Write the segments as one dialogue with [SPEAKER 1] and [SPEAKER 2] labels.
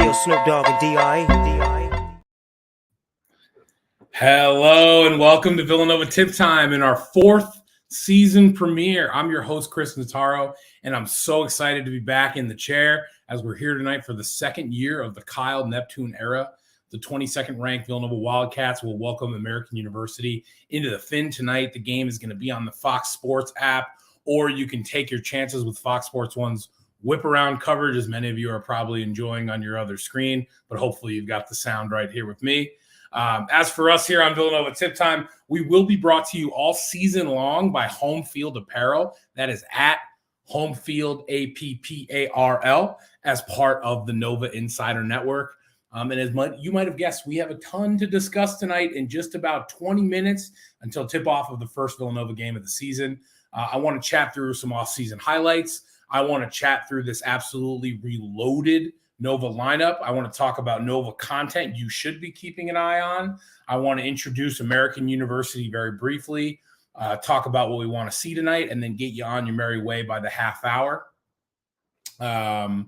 [SPEAKER 1] Yo, Snoop Dogg and D.I.
[SPEAKER 2] Hello and welcome to Villanova Tip Time in our fourth season premiere. I'm your host, Chris Notaro, and I'm so excited to be back in the chair as we're here tonight for the second year of the Kyle Neptune era. The 22nd ranked Villanova Wildcats will welcome American University into the Fin tonight. The game is going to be on the Fox Sports app, or you can take your chances with Fox Sports 1's whip around coverage, as many of you are probably enjoying on your other screen, but hopefully you've got the sound right here with me. As for us here on Villanova Tip Time, we will be brought to you all season long by Homefield Apparel. That is at Homefield Apparel as part of the Nova Insider Network. And as you might have guessed, we have a ton to discuss tonight in just about 20 minutes until tip-off of the first Villanova game of the season. I want to chat through some off-season highlights. I want to chat through this absolutely reloaded Nova lineup. I want to talk about Nova content you should be keeping an eye on. I want to introduce American University very briefly, talk about what we want to see tonight, and then get you on your merry way by the half hour. So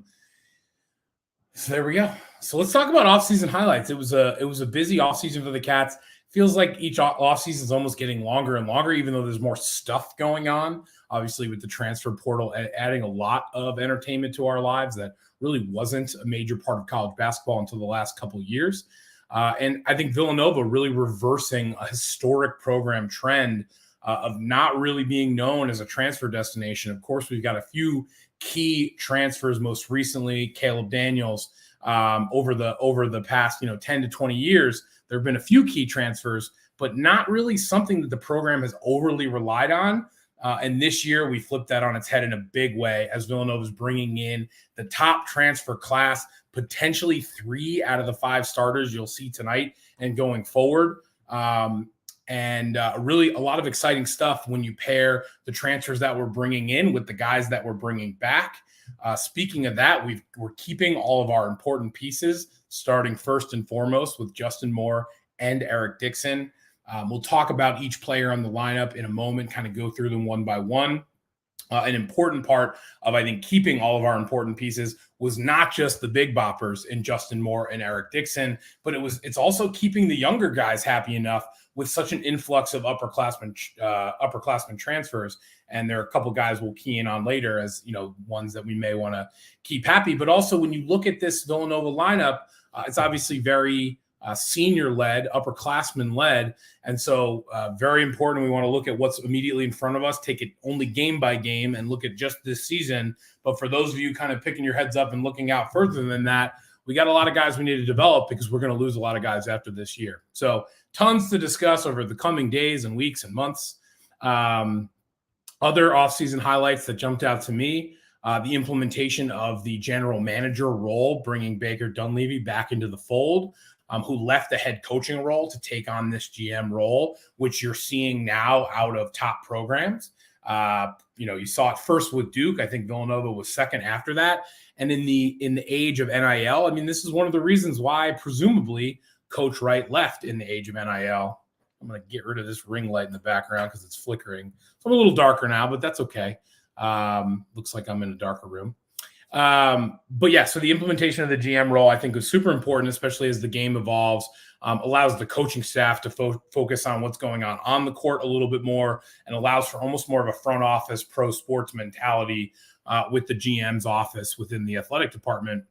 [SPEAKER 2] there we go. So let's talk about off-season highlights. It was a busy off-season for the Cats. Feels like each offseason is almost getting longer and longer, even though there's more stuff going on. Obviously, with the transfer portal adding a lot of entertainment to our lives that really wasn't a major part of college basketball until the last couple of years. And I think Villanova really reversing a historic program trend of not really being known as a transfer destination. Of course, we've got a few key transfers, most recently Caleb Daniels. Over the past 10 to 20 years, there have been a few key transfers, but not really something that the program has overly relied on. And this year, we flipped that on its head in a big way as Villanova is bringing in the top transfer class, potentially 3 out of the 5 starters you'll see tonight and going forward. And really a lot of exciting stuff when you pair the transfers that we're bringing in with the guys that we're bringing back. Speaking of that, we're keeping all of our important pieces, starting first and foremost with Justin Moore and Eric Dixon. We'll talk about each player on the lineup in a moment, kind of go through them one by one. An important part of, I think, keeping all of our important pieces was not just the big boppers in Justin Moore and Eric Dixon, but it's also keeping the younger guys happy enough with such an influx of upperclassmen transfers. And there are a couple guys we'll key in on later as, ones that we may want to keep happy. But also when you look at this Villanova lineup, it's obviously very senior-led, upperclassmen-led. And so very important. We want to look at what's immediately in front of us, take it only game by game and look at just this season. But for those of you kind of picking your heads up and looking out further than that, we got a lot of guys we need to develop because we're going to lose a lot of guys after this year. So tons to discuss over the coming days and weeks and months. Other offseason highlights that jumped out to me, the implementation of the general manager role, bringing Baker Dunleavy back into the fold, who left the head coaching role to take on this GM role, which you're seeing now out of top programs. You saw it first with Duke. I think Villanova was second after that. And in the age of NIL, I mean, this is one of the reasons why presumably Coach Wright left in the age of NIL. I'm going to get rid of this ring light in the background because it's flickering. So I'm a little darker now, but that's okay. Looks like I'm in a darker room. But yeah, so the implementation of the GM role, I think, was super important, especially as the game evolves, allows the coaching staff to focus on what's going on the court a little bit more, and allows for almost more of a front office pro sports mentality with the GM's office within the athletic department.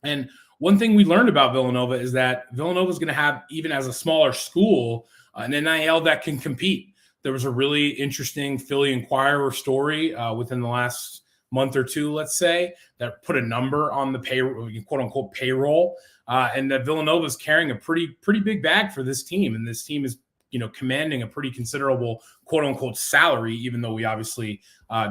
[SPEAKER 2] And one thing we learned about Villanova is that Villanova is going to have, even as a smaller school, an NIL that can compete. There was a really interesting Philly Inquirer story within the last month or two, let's say, that put a number on the payroll, quote unquote payroll, and that Villanova is carrying a pretty big bag for this team. And this team is, commanding a pretty considerable quote unquote salary, even though we obviously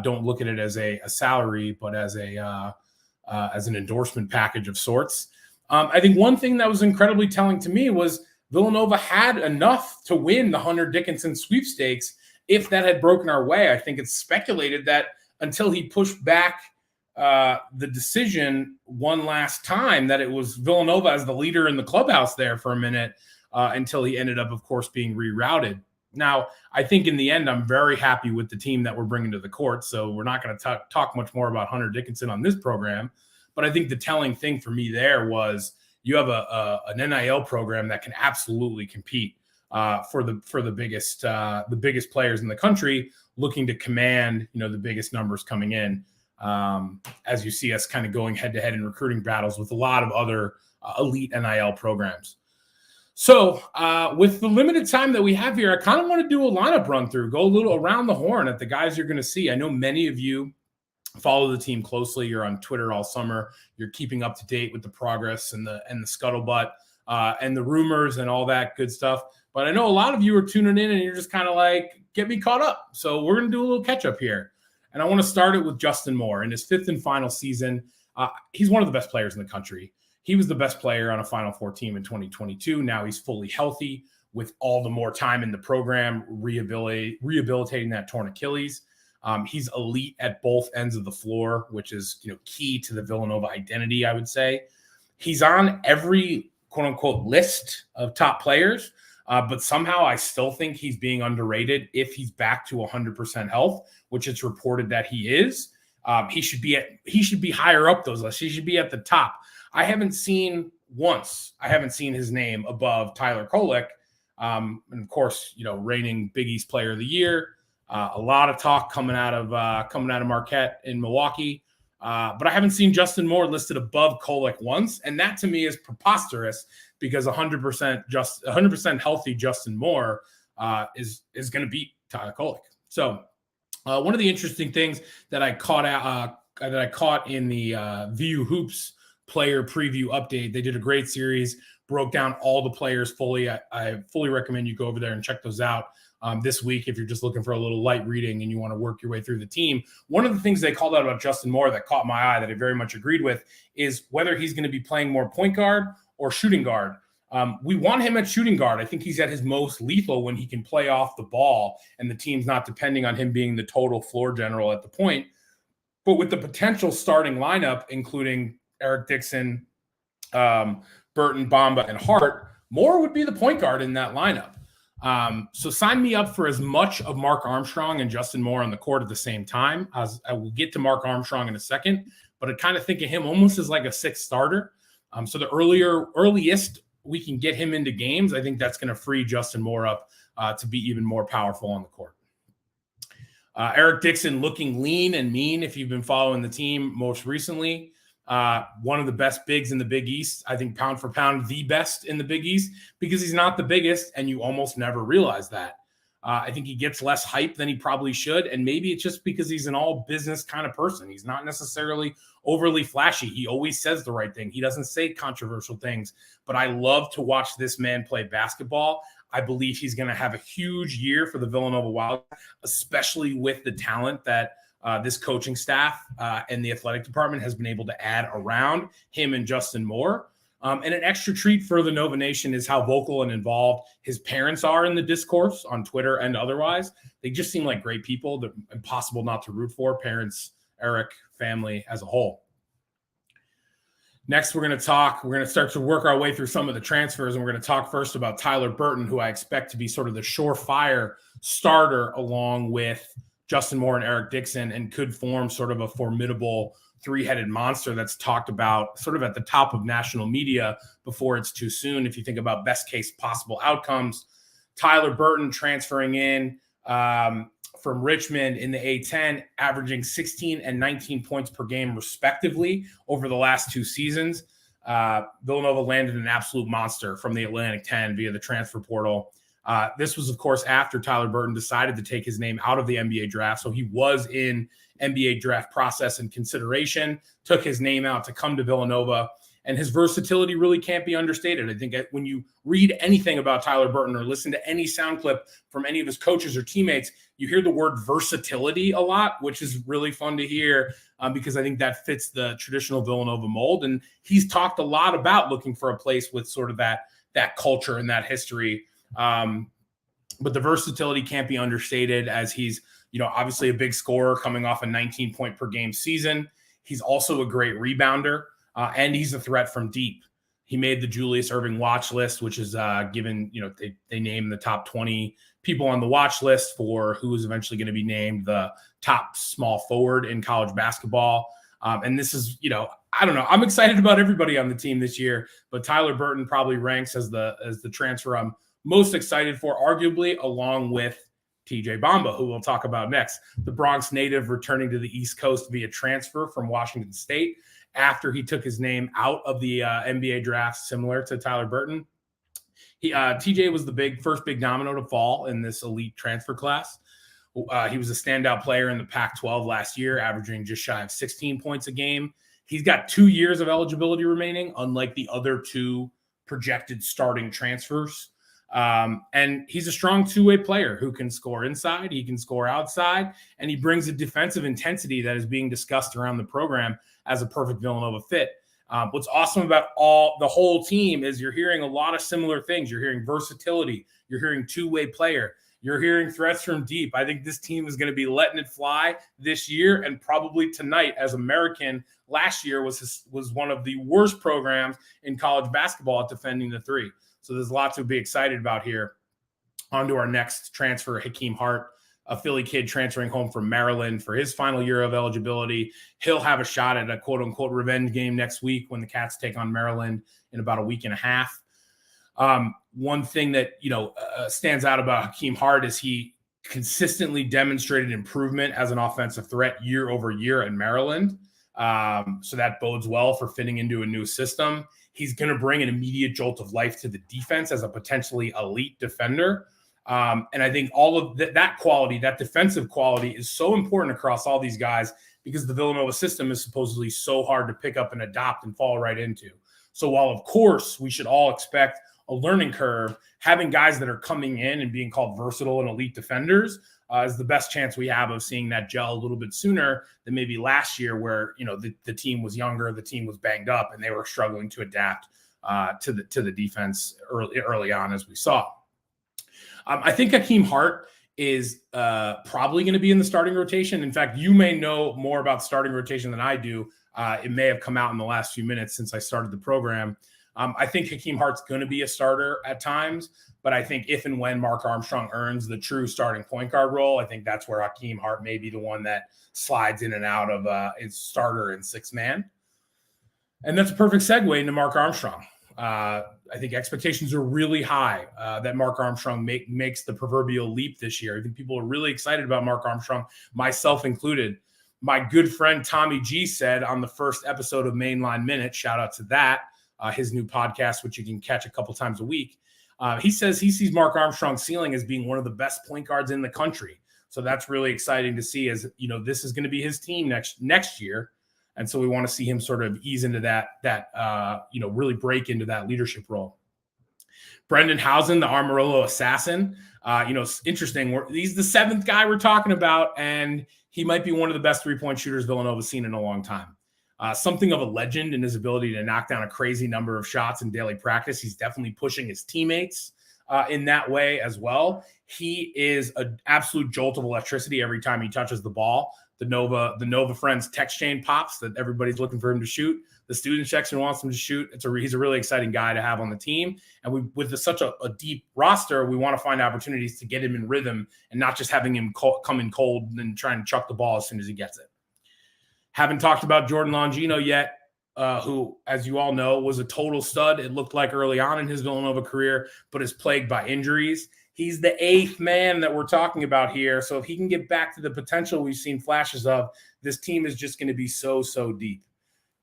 [SPEAKER 2] don't look at it as a salary, but as an endorsement package of sorts. I think one thing that was incredibly telling to me was Villanova had enough to win the Hunter Dickinson sweepstakes. If that had broken our way, I think it's speculated that until he pushed back the decision one last time, that it was Villanova as the leader in the clubhouse there for a minute until he ended up, of course, being rerouted. Now, I think in the end, I'm very happy with the team that we're bringing to the court. So we're not going to talk much more about Hunter Dickinson on this program. But I think the telling thing for me there was you have an NIL program that can absolutely compete for the biggest players in the country, looking to command the biggest numbers coming in. As you see us kind of going head to head in recruiting battles with a lot of other elite NIL programs. So with the limited time that we have here, I kind of want to do a lineup run through, go a little around the horn at the guys you're going to see. I know many of you follow the team closely. You're on Twitter all summer. You're keeping up to date with the progress and the scuttlebutt and the rumors and all that good stuff. But I know a lot of you are tuning in and you're just kind of like, get me caught up. So we're going to do a little catch up here. And I want to start it with Justin Moore in his 5th and final season. He's one of the best players in the country. He was the best player on a Final Four team in 2022. Now he's fully healthy with all the more time in the program, rehabilitating that torn Achilles. He's elite at both ends of the floor, which is key to the Villanova identity, I would say. He's on every quote-unquote list of top players, but somehow I still think he's being underrated if he's back to 100% health, which it's reported that he is. He should be higher up those lists. He should be at the top. I haven't seen his name above Tyler Kolek. And of course, reigning Big East Player of the Year. A lot of talk coming out of Marquette in Milwaukee. But I haven't seen Justin Moore listed above Kolek once. And that to me is preposterous because 100% healthy Justin Moore is going to beat Tyler Kolek. So one of the interesting things that I caught in the VU Hoops player preview update, they did a great series, broke down all the players fully. I fully recommend you go over there and check those out this week if you're just looking for a little light reading and you want to work your way through the team. One of the things they called out about Justin Moore that caught my eye that I very much agreed with is whether he's going to be playing more point guard or shooting guard. We want him at shooting guard. I think he's at his most lethal when he can play off the ball and the team's not depending on him being the total floor general at the point. But with the potential starting lineup, including Eric Dixon, Burton, Bamba, and Hart, Moore would be the point guard in that lineup. So sign me up for as much of Mark Armstrong and Justin Moore on the court at the same time. As I will get to Mark Armstrong in a second, but I kind of think of him almost as like a 6th starter. So the earliest we can get him into games, I think that's going to free Justin Moore up to be even more powerful on the court. Eric Dixon looking lean and mean if you've been following the team most recently. One of the best bigs in the Big East. I think pound for pound, the best in the Big East because he's not the biggest and you almost never realize that. I think he gets less hype than he probably should. And maybe it's just because he's an all business kind of person. He's not necessarily overly flashy. He always says the right thing. He doesn't say controversial things, but I love to watch this man play basketball. I believe he's going to have a huge year for the Villanova Wild, especially with the talent that this coaching staff and the athletic department has been able to add around him and Justin Moore. And an extra treat for the Nova Nation is how vocal and involved his parents are in the discourse on Twitter and otherwise. They just seem like great people. They're impossible not to root for, parents, Eric, family as a whole. Next, we're going to start to work our way through some of the transfers, and we're going to talk first about Tyler Burton, who I expect to be sort of the surefire starter along with Justin Moore and Eric Dixon, and could form sort of a formidable three-headed monster that's talked about sort of at the top of national media before it's too soon. If you think about best case possible outcomes, Tyler Burton transferring in from Richmond in the A10, averaging 16 and 19 points per game respectively over the last 2 seasons. Villanova landed an absolute monster from the Atlantic 10 via the transfer portal. This was, of course, after Tyler Burton decided to take his name out of the NBA draft. So he was in NBA draft process and consideration, took his name out to come to Villanova, and his versatility really can't be understated. I think when you read anything about Tyler Burton or listen to any sound clip from any of his coaches or teammates, you hear the word versatility a lot, which is really fun to hear because I think that fits the traditional Villanova mold. And he's talked a lot about looking for a place with sort of that culture and that history. But the versatility can't be understated as he's, obviously a big scorer coming off a 19 point per game season. He's also a great rebounder, and he's a threat from deep. He made the Julius Erving watch list, which is given, they name the top 20 people on the watch list for who is eventually going to be named the top small forward in college basketball. And this is, I don't know. I'm excited about everybody on the team this year, but Tyler Burton probably ranks as the transfer I'm most excited for, arguably, along with TJ Bamba, who we'll talk about next. The Bronx native returning to the East Coast via transfer from Washington State after he took his name out of the NBA draft, similar to Tyler Burton. TJ was the first big domino to fall in this elite transfer class. He was a standout player in the Pac-12 last year, averaging just shy of 16 points a game. He's got 2 years of eligibility remaining, unlike the other 2 projected starting transfers. And he's a strong two-way player who can score inside, he can score outside, and he brings a defensive intensity that is being discussed around the program as a perfect Villanova fit. What's awesome about the whole team is you're hearing a lot of similar things. You're hearing versatility. You're hearing two-way player. You're hearing threats from deep. I think this team is going to be letting it fly this year and probably tonight, as American last year was one of the worst programs in college basketball at defending the three. So there's lots to be excited about here. On to our next transfer, Hakeem Hart, a Philly kid transferring home from Maryland for his final year of eligibility. He'll have a shot at a quote-unquote revenge game next week when the Cats take on Maryland in about a week and a half. One thing that stands out about Hakeem Hart is he consistently demonstrated improvement as an offensive threat year over year in Maryland. So that bodes well for fitting into a new system. He's going to bring an immediate jolt of life to the defense as a potentially elite defender. And I think all of that quality, that defensive quality, is so important across all these guys because the Villanova system is supposedly so hard to pick up and adopt and fall right into. So while, of course, we should all expect a learning curve, having guys that are coming in and being called versatile and elite defenders is the best chance we have of seeing that gel a little bit sooner than maybe last year where, the team was younger, the team was banged up, and they were struggling to adapt to the defense early on, as we saw. I think Hakeem Hart is probably going to be in the starting rotation. In fact, you may know more about starting rotation than I do. It may have come out in the last few minutes since I started the program. I think Hakeem Hart's going to be a starter at times, but I think if and when Mark Armstrong earns the true starting point guard role, I think that's where Hakeem Hart may be the one that slides in and out of his starter and sixth man. And that's a perfect segue into Mark Armstrong. I think expectations are really high that Mark Armstrong makes the proverbial leap this year. I think people are really excited about Mark Armstrong, myself included. My good friend Tommy G said on the first episode of Mainline Minute, shout out to that, his new podcast, which you can catch a couple times a week. He says he sees Mark Armstrong's ceiling as being one of the best point guards in the country. So that's really exciting to see, as this is going to be his team next year. And so we want to see him sort of ease into that really break into that leadership role. Brendan Housen, the Amarillo assassin, it's interesting. He's the seventh guy we're talking about, and he might be one of the best three-point shooters Villanova's seen in a long time. Something of a legend in his ability to knock down a crazy number of shots in daily practice. He's definitely pushing his teammates in that way as well. He is an absolute jolt of electricity every time he touches the ball. The Nova Friends text chain pops that everybody's looking for him to shoot. The student section wants him to shoot. He's a really exciting guy to have on the team. And with such a deep roster, we want to find opportunities to get him in rhythm and not just having him come in cold and trying to chuck the ball as soon as he gets it. Haven't talked about Jordan Longino yet, who, as you all know, was a total stud. It looked like early on in his Villanova career, but is plagued by injuries. He's the eighth man that we're talking about here. So if he can get back to the potential we've seen flashes of, this team is just going to be so deep.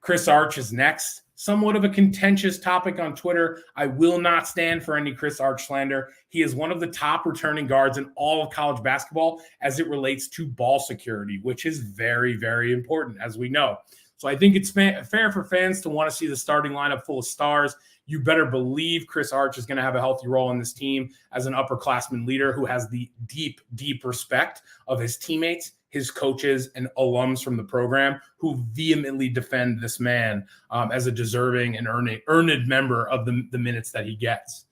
[SPEAKER 2] Chris Arch is next. Somewhat of a contentious topic on Twitter. I will not stand for any Chris Arch slander. He is one of the top returning guards in all of college basketball as it relates to ball security, which is very, very important, as we know. So I think it's fair for fans to want to see the starting lineup full of stars. You better believe Chris Arch is going to have a healthy role in this team as an upperclassman leader who has the deep, deep respect of his teammates, his coaches, and alums from the program who vehemently defend this man as a deserving and earned member of the minutes that he gets.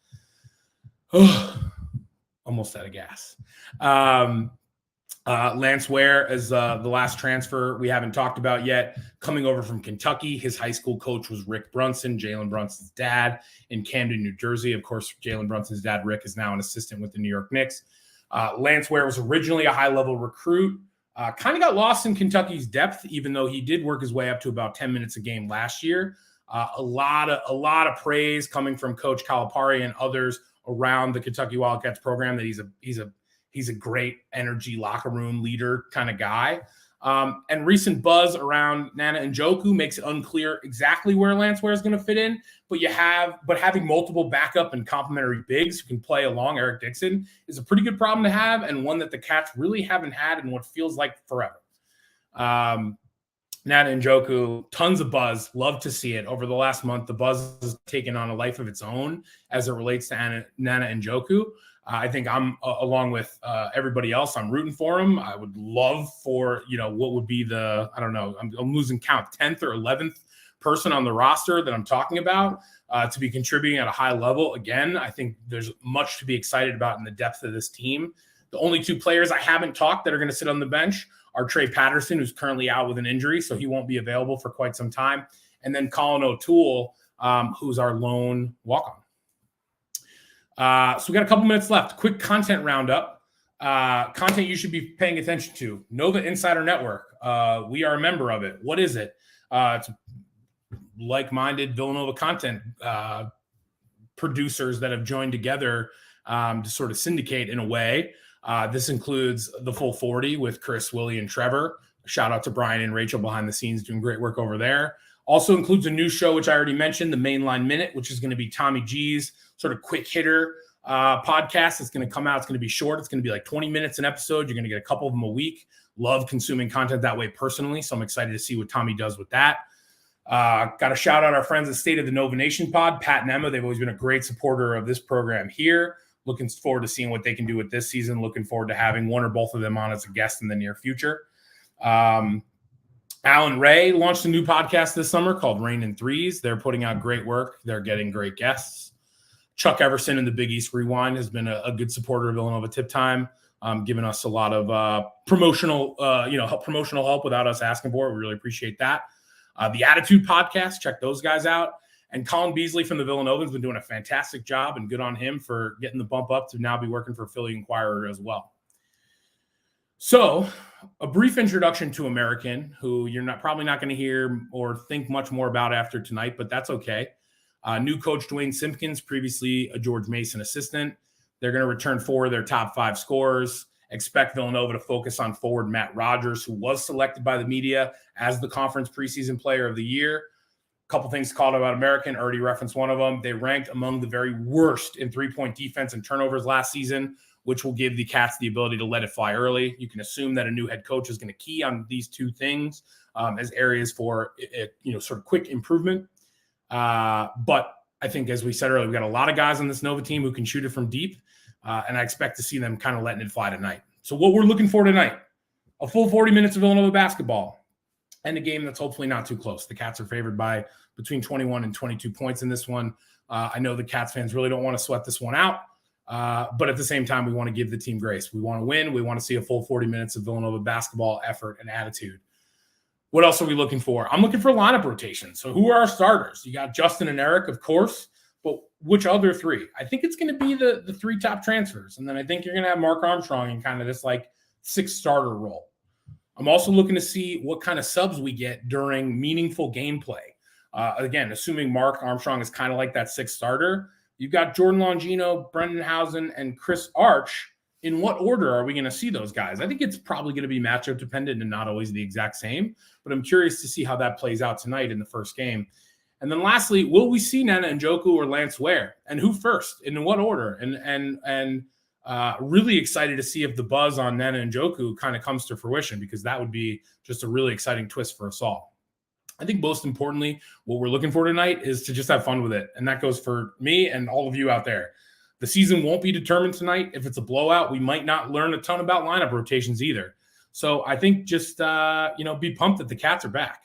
[SPEAKER 2] Almost out of gas. Lance Ware is the last transfer we haven't talked about yet. Coming over from Kentucky, his high school coach was Rick Brunson, Jalen Brunson's dad, in Camden, New Jersey. Of course, Jalen Brunson's dad, Rick, is now an assistant with the New York Knicks. Lance Ware was originally a high-level recruit Kind of got lost in Kentucky's depth, even though he did work his way up to about 10 minutes a game last year. A lot of praise coming from Coach Calipari and others around the Kentucky Wildcats program that he's a great energy locker room leader kind of guy. And recent buzz around Nana Njoku makes it unclear exactly where Lance Ware is going to fit in. But having multiple backup and complementary bigs who can play along Eric Dixon is a pretty good problem to have, and one that the Cats really haven't had in what feels like forever. Nana Njoku, tons of buzz. Love to see it. Over the last month, the buzz has taken on a life of its own as it relates to Nana Njoku. I think I'm, along with everybody else, I'm rooting for him. I would love for, what would be I'm losing count, 10th or 11th person on the roster that I'm talking about to be contributing at a high level. Again, I think there's much to be excited about in the depth of this team. The only two players I haven't talked that are going to sit on the bench are Trey Patterson, who's currently out with an injury, so he won't be available for quite some time, and then Colin O'Toole, who's our lone walk-on. So we got a couple minutes left. Quick content roundup. Content you should be paying attention to. Nova Insider Network. We are a member of it. What is it? It's like-minded Villanova content producers that have joined together to sort of syndicate in a way. This includes the Full 40 with Chris, Willie, and Trevor. Shout out to Brian and Rachel behind the scenes doing great work over there. Also includes a new show, which I already mentioned, the Mainline Minute, which is going to be Tommy G's sort of quick hitter podcast. It's going to come out. It's going to be short. It's going to be like 20 minutes an episode. You're going to get a couple of them a week. Love consuming content that way personally. So I'm excited to see what Tommy does with that. Got to shout out our friends at State of the Nova Nation pod, Pat and Emma. They've always been a great supporter of this program here. Looking forward to seeing what they can do with this season. Looking forward to having one or both of them on as a guest in the near future. Alan Ray launched a new podcast this summer called Rain in Threes. They're putting out great work. They're getting great guests. Chuck Everson in the Big East Rewind has been a good supporter of Villanova Tip Time, giving us a lot of promotional help without us asking for it. We really appreciate that. The Attitude Podcast, check those guys out. And Colin Beasley from the Villanova has been doing a fantastic job, and good on him for getting the bump up to now be working for Philly Inquirer as well. So, a brief introduction to American, who you're probably not going to hear or think much more about after tonight, but that's okay. New coach Dwayne Simpkins, previously a George Mason assistant. They're going to return 4 of their top 5 scorers. Expect Villanova to focus on forward Matt Rogers, who was selected by the media as the conference preseason player of the year. A couple things called about American, already referenced one of them. They ranked among the very worst in three-point defense and turnovers last season, which will give the Cats the ability to let it fly early. You can assume that a new head coach is going to key on these two things as areas for sort of quick improvement. But I think, as we said earlier, we got a lot of guys on this Nova team who can shoot it from deep, and I expect to see them kind of letting it fly tonight. So what we're looking for tonight, a full 40 minutes of Villanova basketball and a game that's hopefully not too close. The Cats are favored by between 21 and 22 points in this one. I know the Cats fans really don't want to sweat this one out. But at the same time, we want to give the team grace. We want to win. We want to see a full 40 minutes of Villanova basketball effort and attitude. What else are we looking for? I'm looking for lineup rotation. So who are our starters? You got Justin and Eric, of course, but which other 3? I think it's going to be the 3 top transfers. And then I think you're going to have Mark Armstrong in kind of this like 6th starter role. I'm also looking to see what kind of subs we get during meaningful gameplay. Again, assuming Mark Armstrong is kind of like that 6th starter, you've got Jordan Longino, Brendan Housen, and Chris Arch. In what order are we going to see those guys? I think it's probably going to be matchup dependent and not always the exact same, but I'm curious to see how that plays out tonight in the first game. And then lastly, will we see Nana Njoku or Lance Ware, and who first and in what order? And really excited to see if the buzz on Nana Njoku kind of comes to fruition, because that would be just a really exciting twist for us all. I think most importantly, what we're looking for tonight is to just have fun with it. And that goes for me and all of you out there. The season won't be determined tonight. If it's a blowout, we might not learn a ton about lineup rotations either. So I think just, be pumped that the Cats are back.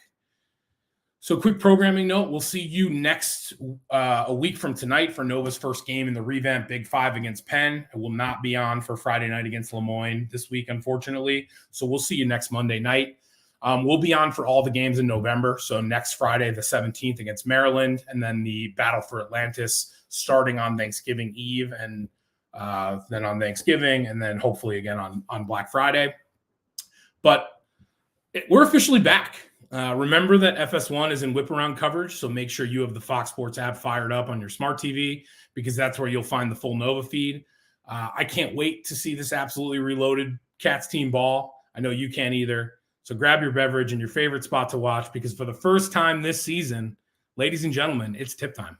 [SPEAKER 2] So quick programming note, we'll see you next a week from tonight for Nova's first game in the revamped Big 5 against Penn. It will not be on for Friday night against Lemoyne this week, unfortunately. So we'll see you next Monday night. We'll be on for all the games in November. So next Friday, the 17th against Maryland, and then the Battle for Atlantis starting on Thanksgiving Eve, and then on Thanksgiving, and then hopefully again on Black Friday. But we're officially back. Remember that FS1 is in whip around coverage, so make sure you have the Fox Sports app fired up on your smart TV because that's where you'll find the full Nova feed. I can't wait to see this absolutely reloaded Cats team ball. I know you can't either. So grab your beverage and your favorite spot to watch because for the first time this season, ladies and gentlemen, it's tip time.